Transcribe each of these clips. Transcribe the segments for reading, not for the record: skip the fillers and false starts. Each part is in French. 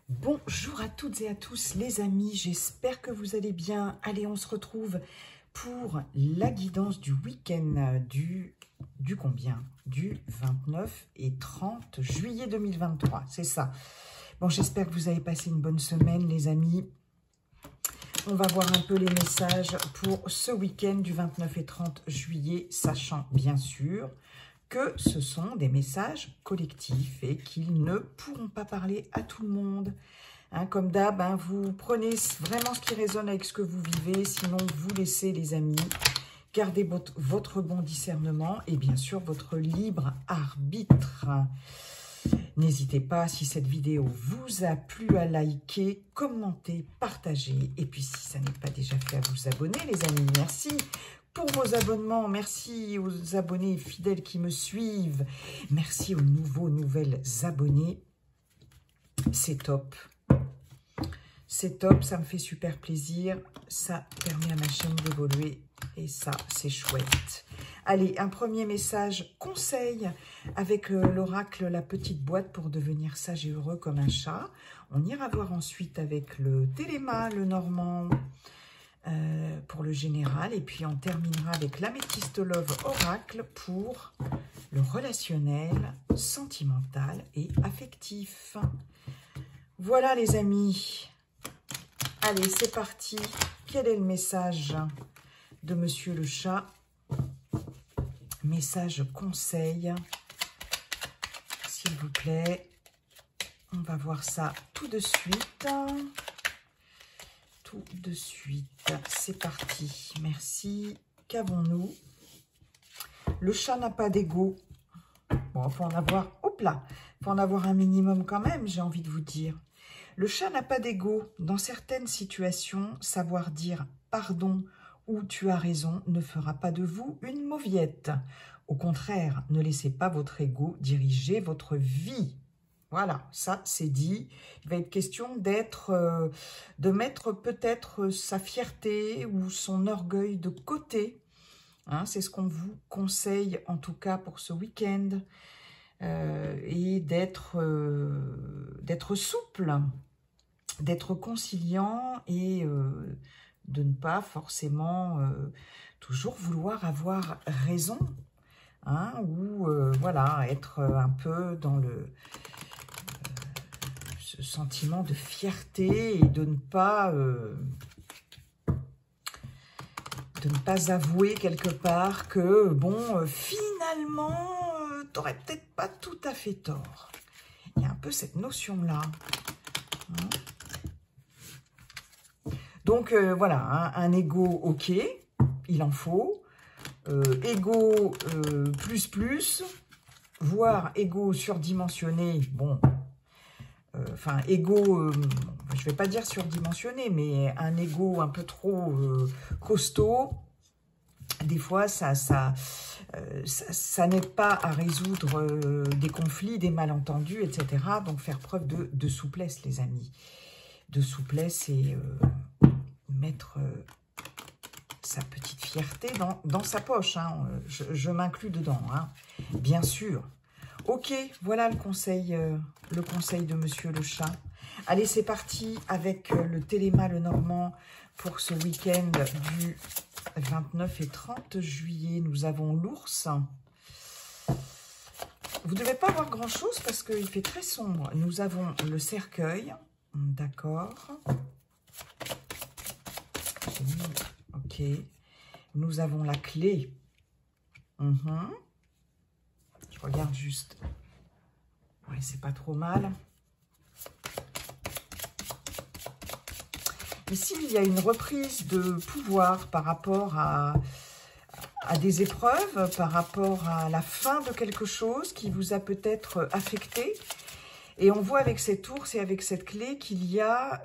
Bonjour à toutes et à tous les amis, j'espère que vous allez bien. Allez, on se retrouve pour la guidance du week-end du combien? Du 29 et 30 juillet 2023, c'est ça. Bon, j'espère que vous avez passé une bonne semaine les amis. On va voir un peu les messages pour ce week-end du 29 et 30 juillet, sachant bien sûr que ce sont des messages collectifs et qu'ils ne pourront pas parler à tout le monde. Hein, comme d'hab, hein, vous prenez vraiment ce qui résonne avec ce que vous vivez, sinon vous laissez les amis, gardez votre bon discernement et bien sûr votre libre arbitre. N'hésitez pas, si cette vidéo vous a plu, à liker, commenter, partager. Et puis si ça n'est pas déjà fait, à vous abonner les amis. Merci pour vos abonnements, merci aux abonnés fidèles qui me suivent, merci aux nouvelles abonnés, c'est top, ça me fait super plaisir, ça permet à ma chaîne d'évoluer et ça c'est chouette. Allez, un premier message conseil avec l'oracle La Petite Boîte pour devenir sage et heureux comme un chat. On ira voir ensuite avec le Téléma, le Normand, pour le général, et puis on terminera avec l'Améthyste Love Oracle pour le relationnel, sentimental et affectif. Voilà les amis, allez c'est parti. Quel est le message de Monsieur le Chat? Message conseil, s'il vous plaît. On va voir ça tout de suite. C'est parti. Merci. Qu'avons-nous? Le chat n'a pas d'ego. Bon, faut en avoir, hop là, faut en avoir un minimum quand même, j'ai envie de vous dire. Le chat n'a pas d'ego. Dans certaines situations, savoir dire pardon ou tu as raison ne fera pas de vous une mauviette. Au contraire, ne laissez pas votre ego diriger votre vie. Voilà, ça c'est dit. Il va être question de mettre peut-être sa fierté ou son orgueil de côté. Hein, c'est ce qu'on vous conseille en tout cas pour ce week-end. Et d'être souple, d'être conciliant et de ne pas forcément toujours vouloir avoir raison. Hein, ou voilà, être un peu dans ce sentiment de fierté et de ne pas avouer quelque part que, bon, finalement, t'aurais peut-être pas tout à fait tort. Il y a un peu cette notion-là. Hein. Donc, voilà, hein, un ego, ok, il en faut. Ego plus, voire ego surdimensionné, bon, enfin, ego, je ne vais pas dire surdimensionné, mais un ego un peu trop costaud, des fois, ça n'aide pas à résoudre des conflits, des malentendus, etc. Donc, faire preuve de souplesse, les amis. De souplesse et mettre sa petite fierté dans sa poche. Hein. Je m'inclus dedans, hein. Bien sûr. Ok, voilà le conseil de Monsieur le Chat. Allez, c'est parti avec le Téléma, le Normand, pour ce week-end du 29 et 30 juillet. Nous avons l'ours. Vous ne devez pas voir grand-chose parce qu'il fait très sombre. Nous avons le cercueil. D'accord. Ok. Nous avons la clé. Je regarde juste. Ouais, c'est pas trop mal. Ici, il y a une reprise de pouvoir par rapport à des épreuves, par rapport à la fin de quelque chose qui vous a peut-être affecté. Et on voit avec cet ours et avec cette clé qu'il y a...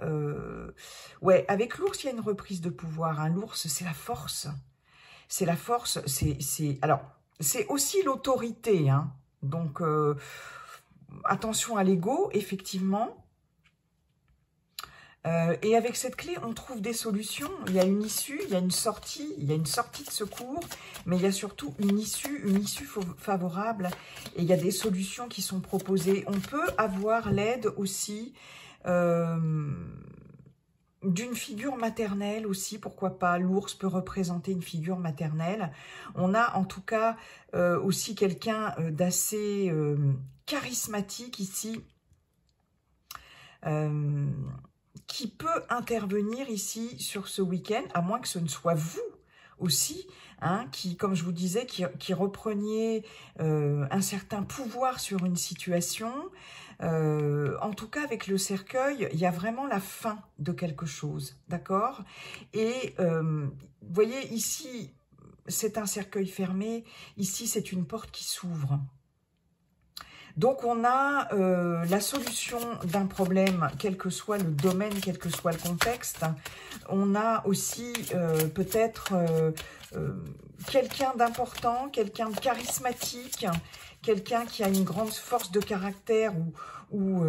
ouais, avec l'ours, il y a une reprise de pouvoir. Hein. L'ours, c'est la force. C'est la force. Alors, c'est aussi l'autorité. Hein. Donc, attention à l'ego, effectivement. Et avec cette clé, on trouve des solutions. Il y a une issue, il y a une sortie de secours, mais il y a surtout une issue favorable. Et il y a des solutions qui sont proposées. On peut avoir l'aide aussi d'une figure maternelle aussi, pourquoi pas. L'ours peut représenter une figure maternelle. On a en tout cas aussi quelqu'un d'assez charismatique ici, qui peut intervenir ici sur ce week-end, à moins que ce ne soit vous aussi, hein, qui, comme je vous disais, qui repreniez un certain pouvoir sur une situation. En tout cas, avec le cercueil, il y a vraiment la fin de quelque chose, d'accord? Et vous voyez, ici, c'est un cercueil fermé, ici, c'est une porte qui s'ouvre. Donc, on a la solution d'un problème, quel que soit le domaine, quel que soit le contexte. On a aussi peut-être quelqu'un d'important, quelqu'un de charismatique, quelqu'un qui a une grande force de caractère ou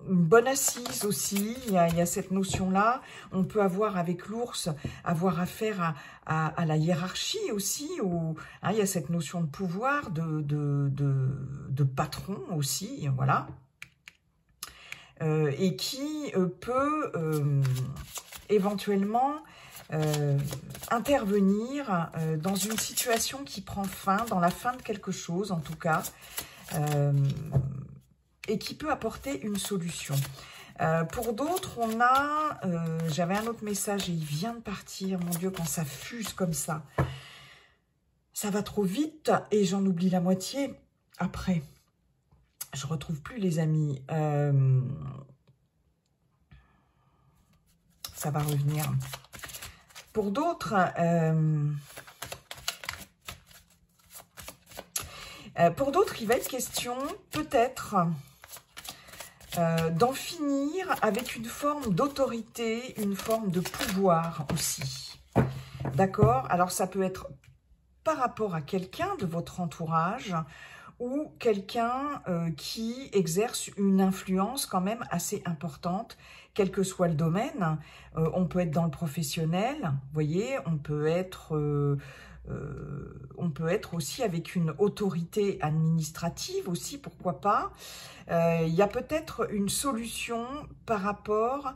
une bonne assise aussi. Il y a cette notion-là. On peut avoir avec l'ours, avoir affaire à la hiérarchie aussi. Hein, il y a cette notion de pouvoir, de patron aussi, voilà. Et qui peut éventuellement intervenir dans une situation qui prend fin, dans la fin de quelque chose en tout cas, et qui peut apporter une solution. Pour d'autres, on a, j'avais un autre message et il vient de partir, mon Dieu, quand ça fuse comme ça va trop vite et j'en oublie la moitié après. Je retrouve plus les amis. Ça va revenir. Pour d'autres, il va être question peut-être d'en finir avec une forme d'autorité, une forme de pouvoir aussi. D'accord? Alors ça peut être par rapport à quelqu'un de votre entourage ou quelqu'un qui exerce une influence quand même assez importante, quel que soit le domaine. On peut être dans le professionnel, vous voyez, on peut être aussi avec une autorité administrative aussi, pourquoi pas. Il y a peut-être une solution par rapport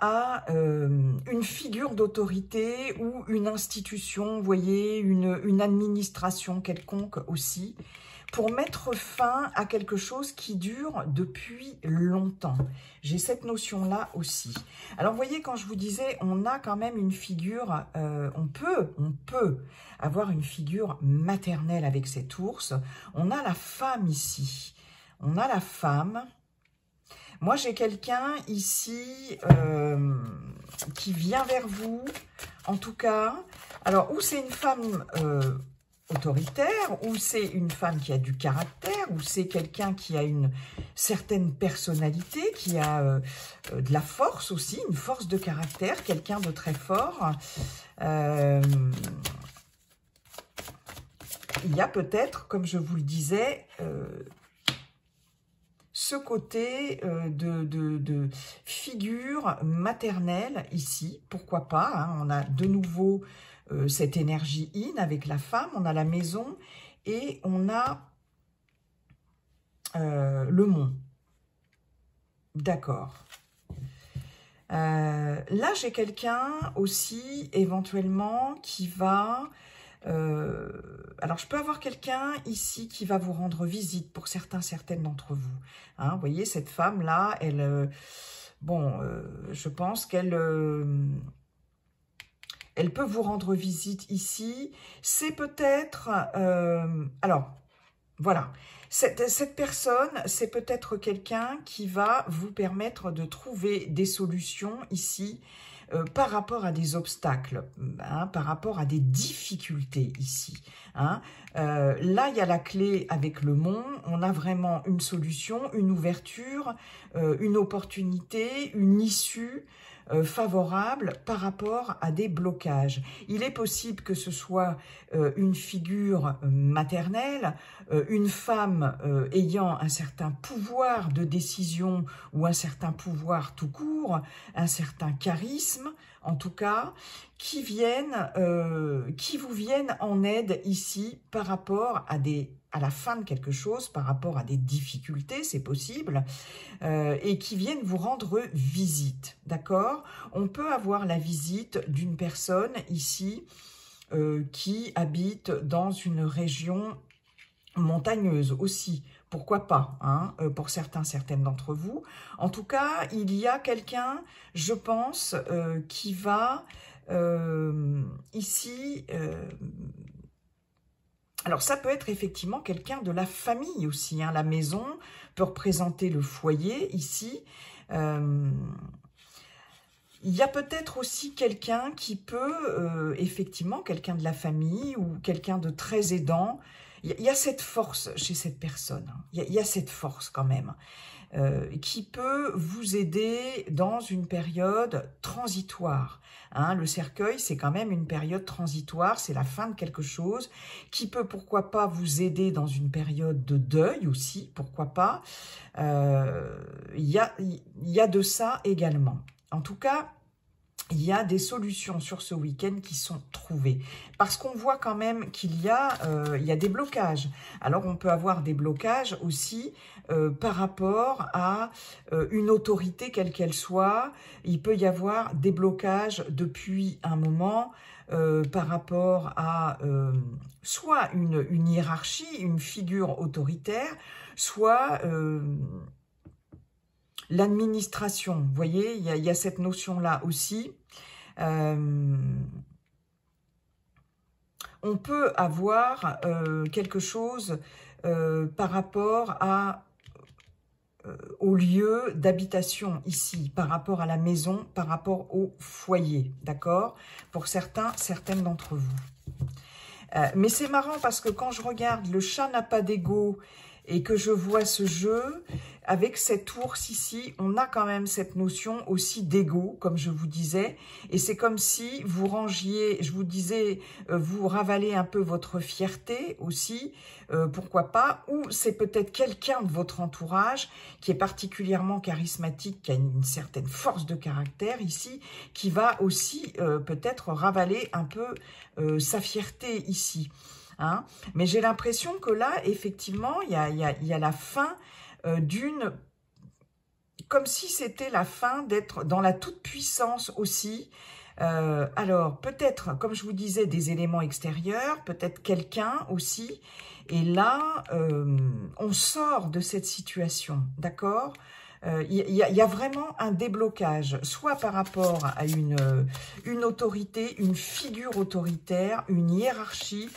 à une figure d'autorité ou une institution, vous voyez, une administration quelconque aussi, pour mettre fin à quelque chose qui dure depuis longtemps. J'ai cette notion-là aussi. Alors, vous voyez, quand je vous disais, on a quand même une figure, on peut avoir une figure maternelle avec cet ours. On a la femme ici. On a la femme. Moi, j'ai quelqu'un ici qui vient vers vous, en tout cas. Alors, ou c'est une femme autoritaire, ou c'est une femme qui a du caractère, ou c'est quelqu'un qui a une certaine personnalité, qui a de la force aussi, une force de caractère, quelqu'un de très fort. Il y a peut-être, comme je vous le disais, ce côté de figure maternelle ici, pourquoi pas, hein, on a de nouveau cette énergie yin avec la femme, on a la maison et on a le mont. D'accord. Là, j'ai quelqu'un aussi éventuellement qui va... alors, je peux avoir quelqu'un ici qui va vous rendre visite pour certaines d'entre vous. Hein, vous voyez, cette femme-là, elle... je pense qu'elle... elle peut vous rendre visite ici. C'est peut-être... alors, voilà. Cette personne, c'est peut-être quelqu'un qui va vous permettre de trouver des solutions ici par rapport à des obstacles, hein, par rapport à des difficultés ici. Hein. Là, il y a la clé avec le mont. On a vraiment une solution, une ouverture, une opportunité, une issue favorable par rapport à des blocages. Il est possible que ce soit une figure maternelle, une femme ayant un certain pouvoir de décision ou un certain pouvoir tout court, un certain charisme en tout cas, qui vous viennent en aide ici par rapport à la fin de quelque chose, par rapport à des difficultés, c'est possible, et qui viennent vous rendre visite, d'accord? On peut avoir la visite d'une personne ici qui habite dans une région montagneuse aussi, pourquoi pas, hein, pour certaines d'entre vous. En tout cas, il y a quelqu'un, je pense, qui va ici... alors, ça peut être effectivement quelqu'un de la famille aussi, hein. La maison peut représenter le foyer ici. Il y a peut-être aussi quelqu'un qui peut, effectivement, quelqu'un de la famille ou quelqu'un de très aidant. Il y a cette force chez cette personne, hein. Il y a cette force quand même, qui peut vous aider dans une période transitoire. Hein, le cercueil, c'est quand même une période transitoire, c'est la fin de quelque chose, qui peut, pourquoi pas, vous aider dans une période de deuil aussi, pourquoi pas. Il y a de ça également. En tout cas, il y a des solutions sur ce week-end qui sont trouvées. Parce qu'on voit quand même qu'il y a des blocages. Alors, on peut avoir des blocages aussi par rapport à une autorité, quelle qu'elle soit. Il peut y avoir des blocages depuis un moment par rapport à soit une hiérarchie, une figure autoritaire, soit... l'administration, vous voyez, il y a cette notion-là aussi. On peut avoir quelque chose par rapport au lieu d'habitation ici, par rapport à la maison, par rapport au foyer, d'accord? Pour certaines d'entre vous. Mais c'est marrant parce que quand je regarde le chat n'a pas d'ego et que je vois ce jeu, avec cet ours ici, on a quand même cette notion aussi d'ego, comme je vous disais. Et c'est comme si vous rangiez, je vous disais, vous ravalez un peu votre fierté aussi, pourquoi pas. Ou c'est peut-être quelqu'un de votre entourage qui est particulièrement charismatique, qui a une certaine force de caractère ici, qui va aussi peut-être ravaler un peu sa fierté ici. Hein. Mais j'ai l'impression que là, effectivement, il y a la fin d'une... Comme si c'était la fin d'être dans la toute-puissance aussi. Alors, peut-être, comme je vous disais, des éléments extérieurs, peut-être quelqu'un aussi. Et là, on sort de cette situation, d'accord ? Il y a vraiment un déblocage, soit par rapport à une autorité, une figure autoritaire, une hiérarchie,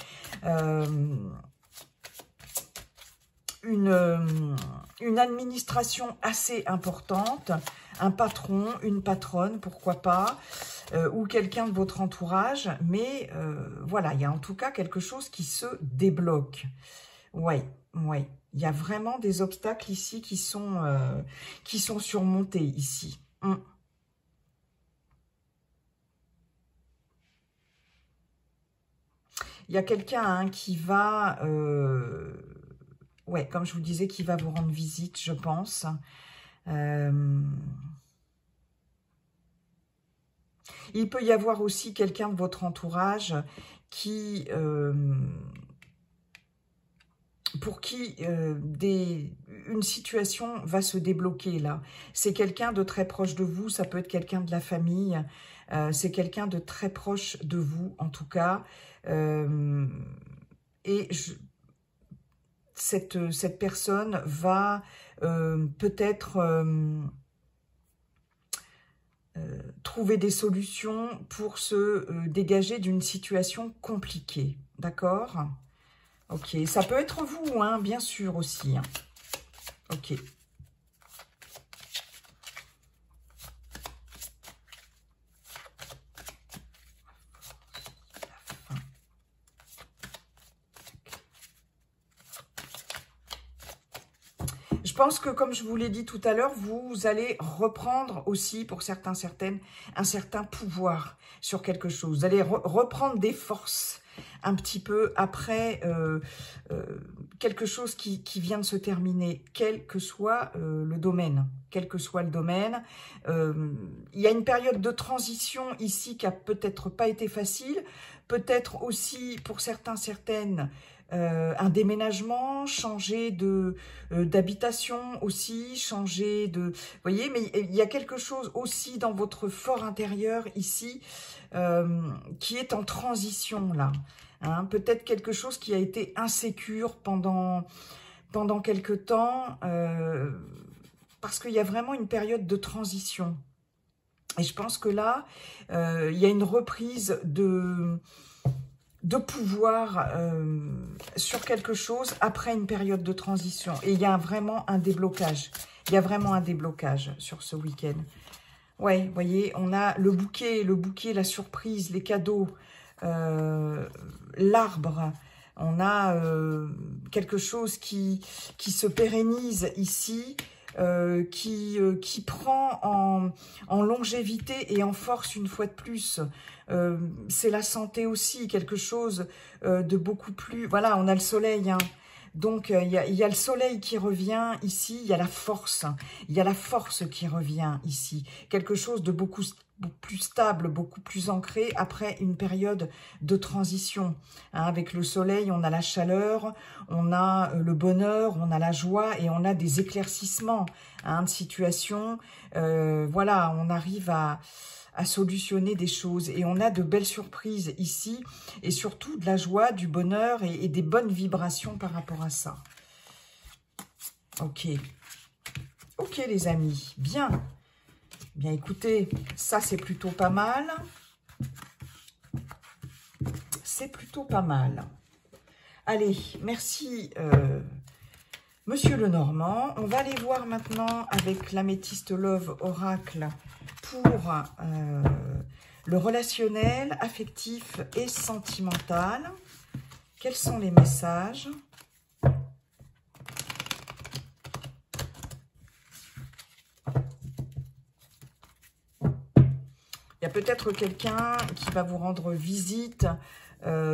une administration assez importante, un patron, une patronne, pourquoi pas, ou quelqu'un de votre entourage, mais voilà, il y a en tout cas quelque chose qui se débloque. Ouais. Il y a vraiment des obstacles ici qui sont surmontés ici. Il y a quelqu'un qui va, ouais, comme je vous disais, qui va vous rendre visite, je pense. Il peut y avoir aussi quelqu'un de votre entourage qui... pour qui une situation va se débloquer là. C'est quelqu'un de très proche de vous, ça peut être quelqu'un de la famille, c'est quelqu'un de très proche de vous en tout cas. Et cette personne va peut-être trouver des solutions pour se dégager d'une situation compliquée, d'accord ? Ok, ça peut être vous, hein, bien sûr aussi. Hein. Ok. Je pense que, comme je vous l'ai dit tout à l'heure, vous allez reprendre aussi, pour certaines, un certain pouvoir sur quelque chose. Vous allez reprendre des forces un petit peu après quelque chose qui vient de se terminer, quel que soit le domaine. Quel que soit le domaine. Il y a une période de transition ici qui a peut-être pas été facile. Peut-être aussi, pour certains, certaines, un déménagement, changer d'habitation aussi, changer de... Vous voyez, mais il y a quelque chose aussi dans votre fort intérieur ici qui est en transition là. Hein, peut-être quelque chose qui a été insécure pendant quelque temps, parce qu'il y a vraiment une période de transition. Et je pense que là, il y a une reprise de pouvoir sur quelque chose après une période de transition. Et il y a vraiment un déblocage. Il y a vraiment un déblocage sur ce week-end. Ouais, vous voyez, on a le bouquet, la surprise, les cadeaux, l'arbre. On a quelque chose qui se pérennise ici, qui prend en longévité et en force une fois de plus. C'est la santé aussi, quelque chose de beaucoup plus... Voilà, on a le soleil, hein. Donc, il y a le soleil qui revient ici, il y a la force qui revient ici. Quelque chose de beaucoup plus stable, beaucoup plus ancré après une période de transition. Hein, avec le soleil, on a la chaleur, on a le bonheur, on a la joie et on a des éclaircissements de situation. Voilà, on arrive à solutionner des choses. Et on a de belles surprises ici, et surtout de la joie, du bonheur et des bonnes vibrations par rapport à ça. Ok. Ok les amis, bien. Bien écoutez, ça c'est plutôt pas mal. C'est plutôt pas mal. Allez, merci Monsieur Lenormand. On va aller voir maintenant avec l'améthyste Love Oracle pour le relationnel, affectif et sentimental. Quels sont les messages ? Il y a peut-être quelqu'un qui va vous rendre visite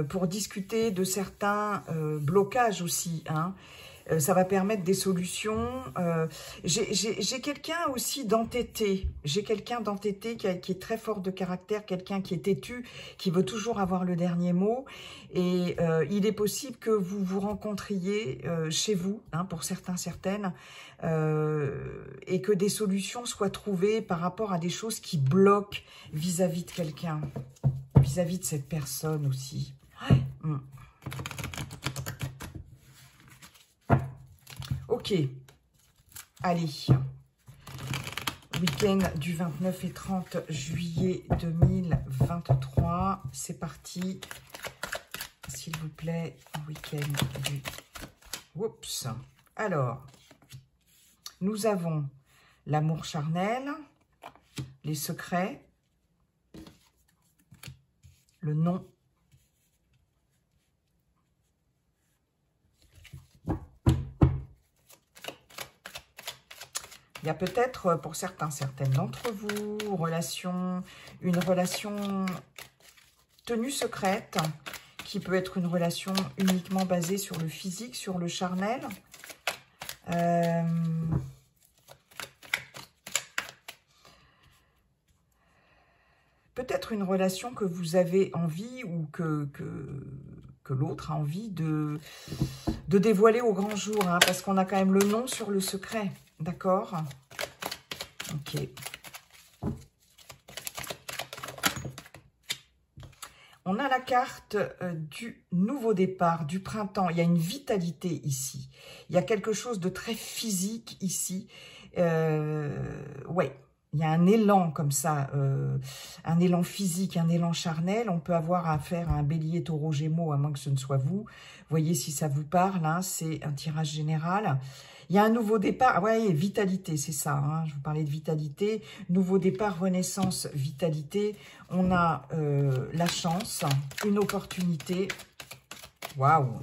pour discuter de certains blocages aussi, hein. Ça va permettre des solutions. J'ai quelqu'un aussi d'entêté. J'ai quelqu'un d'entêté qui est très fort de caractère, quelqu'un qui est têtu, qui veut toujours avoir le dernier mot. Et il est possible que vous vous rencontriez chez vous, hein, pour certains, certaines, et que des solutions soient trouvées par rapport à des choses qui bloquent vis-à-vis de quelqu'un, vis-à-vis de cette personne aussi. Ouais. Ok, allez, week-end du 29 et 30 juillet 2023, c'est parti, s'il vous plaît, week-end du... Oups, alors, nous avons l'amour charnel, les secrets, le non, il y a peut-être, pour certains, certaines d'entre vous, une relation tenue secrète, qui peut être une relation uniquement basée sur le physique, sur le charnel. Peut-être une relation que vous avez envie ou que l'autre a envie de dévoiler au grand jour, hein, parce qu'on a quand même le non sur le secret. D'accord? Ok. On a la carte du nouveau départ, du printemps. Il y a une vitalité ici. Il y a quelque chose de très physique ici. Ouais, il y a un élan comme ça, un élan physique, un élan charnel. On peut avoir affaire à un bélier, taureau, gémeaux, à moins que ce ne soit vous. Voyez si ça vous parle, hein, c'est un tirage général. Il y a un nouveau départ, ah ouais, vitalité, c'est ça, hein, je vous parlais de vitalité. Nouveau départ, renaissance, vitalité. On a la chance, une opportunité. Waouh!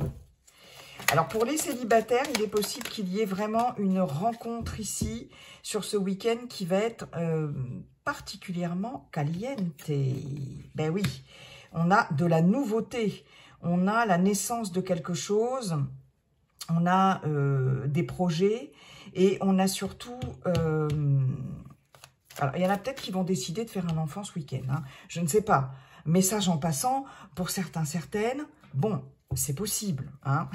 Alors, pour les célibataires, il est possible qu'il y ait vraiment une rencontre ici, sur ce week-end, qui va être particulièrement caliente. Ben oui, on a de la nouveauté, on a la naissance de quelque chose. on a des projets et on a surtout... alors, il y en a peut-être qui vont décider de faire un enfant ce week-end, hein, je ne sais pas. Message en passant, pour certains, certaines, bon, c'est possible. Hein.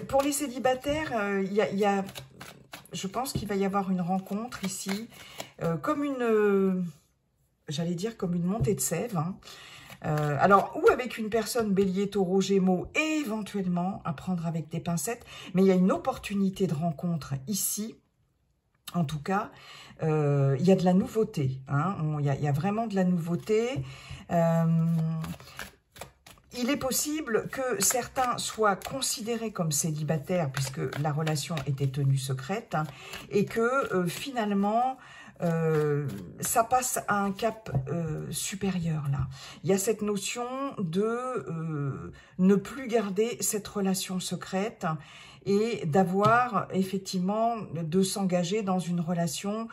Pour les célibataires, je pense qu'il va y avoir une rencontre ici, comme une, j'allais dire comme une montée de sève. Hein. Alors, ou avec une personne bélier, taureau, gémeaux, et éventuellement à prendre avec des pincettes, mais il y a une opportunité de rencontre ici. En tout cas, il y a de la nouveauté. Hein, il y a vraiment de la nouveauté. Il est possible que certains soient considérés comme célibataires, puisque la relation était tenue secrète, hein, et que finalement... ça passe à un cap supérieur, là. Il y a cette notion de ne plus garder cette relation secrète et d'avoir, effectivement, de s'engager dans une relation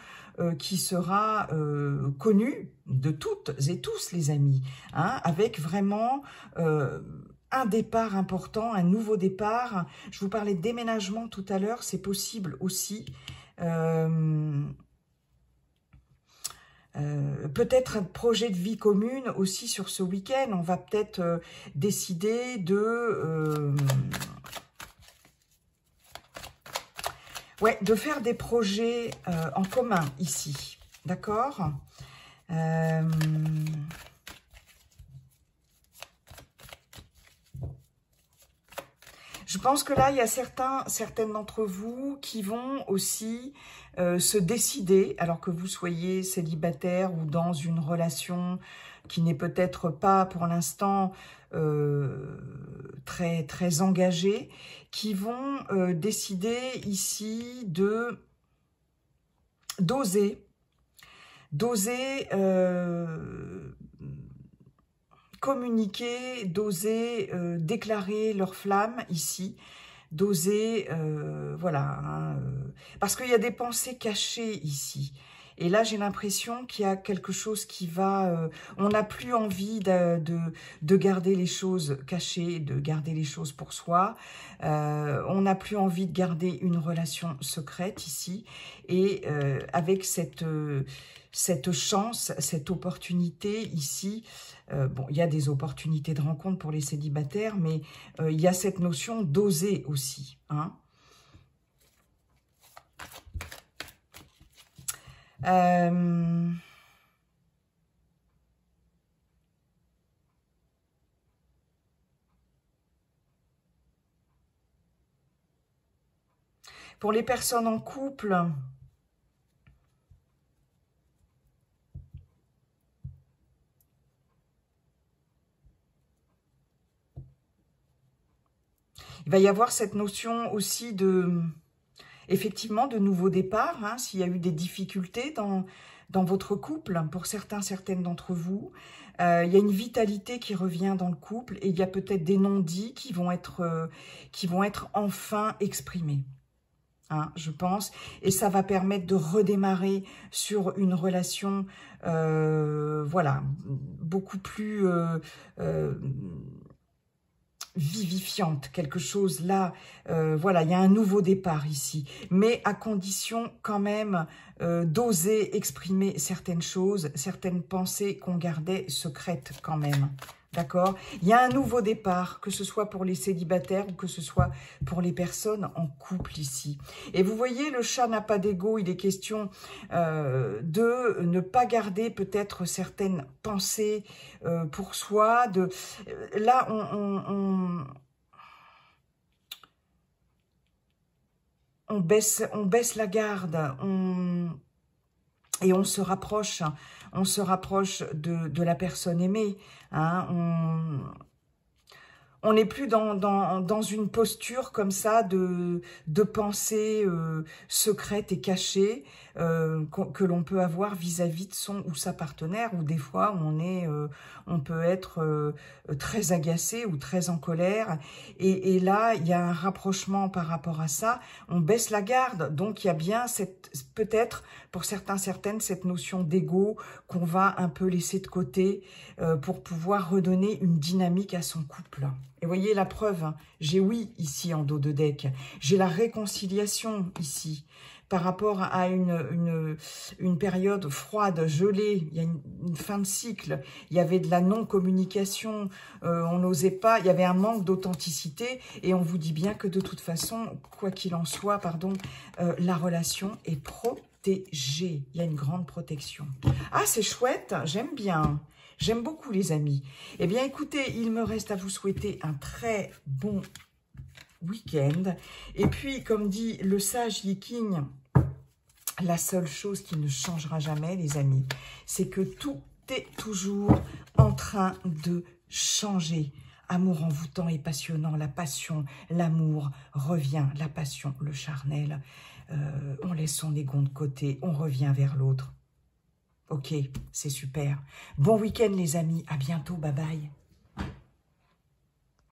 qui sera connue de toutes et tous, les amis, hein, avec vraiment... un départ important, un nouveau départ. Je vous parlais de déménagement tout à l'heure, c'est possible aussi. Peut-être un projet de vie commune aussi sur ce week-end. On va peut-être décider de faire des projets en commun ici. D'accord ? Je pense que là, il y a certaines d'entre vous qui vont aussi se décider, alors que vous soyez célibataire ou dans une relation qui n'est peut-être pas pour l'instant très, très engagée, qui vont décider ici d'oser communiquer, d'oser déclarer leur flamme ici, d'oser, voilà, hein, parce qu'il y a des pensées cachées ici. Et là, j'ai l'impression qu'il y a quelque chose qui va... on n'a plus envie de garder les choses cachées, de garder les choses pour soi. On n'a plus envie de garder une relation secrète ici. Et avec cette chance, cette opportunité ici... bon, il y a des opportunités de rencontre pour les célibataires, mais il y a cette notion d'oser aussi. Hein. Pour les personnes en couple... il va y avoir cette notion aussi de... effectivement, de nouveau départ, hein, s'il y a eu des difficultés dans votre couple, pour certaines d'entre vous. Il y a une vitalité qui revient dans le couple et il y a peut-être des non-dits qui vont être enfin exprimés. Hein, je pense, et ça va permettre de redémarrer sur une relation, voilà, beaucoup plus vivifiante, quelque chose là, voilà, il y a un nouveau départ ici, mais à condition quand même d'oser exprimer certaines choses, certaines pensées qu'on gardait secrètes quand même. D'accord? Il y a un nouveau départ, que ce soit pour les célibataires ou que ce soit pour les personnes en couple ici. Et vous voyez, le chat n'a pas d'ego, il est question de ne pas garder peut-être certaines pensées pour soi. Là, on baisse la garde, et on se rapproche de la personne aimée. Hein, on n'est plus dans une posture comme ça de pensée secrète et cachée que l'on peut avoir vis-à-vis de son ou sa partenaire, ou des fois on peut être très agacé ou très en colère. Et là, il y a un rapprochement par rapport à ça. On baisse la garde, donc il y a bien peut-être pour certaines, cette notion d'ego qu'on va un peu laisser de côté pour pouvoir redonner une dynamique à son couple. Et voyez la preuve, hein, j'ai oui ici en dos de deck. J'ai la réconciliation ici par rapport à une période froide, gelée. Il y a une fin de cycle. Il y avait de la non-communication. On n'osait pas. Il y avait un manque d'authenticité. Et on vous dit bien que de toute façon, quoi qu'il en soit, pardon, la relation est protégée. Il y a une grande protection. Ah, c'est chouette. J'aime bien. J'aime beaucoup les amis. Eh bien, écoutez, il me reste à vous souhaiter un très bon week-end. Et puis, comme dit le sage Yiking, la seule chose qui ne changera jamais, les amis, c'est que tout est toujours en train de changer. Amour envoûtant et passionnant, la passion, l'amour revient, la passion, le charnel. On laisse son ego de côté, on revient vers l'autre. Ok, c'est super. Bon week-end les amis, à bientôt, bye bye.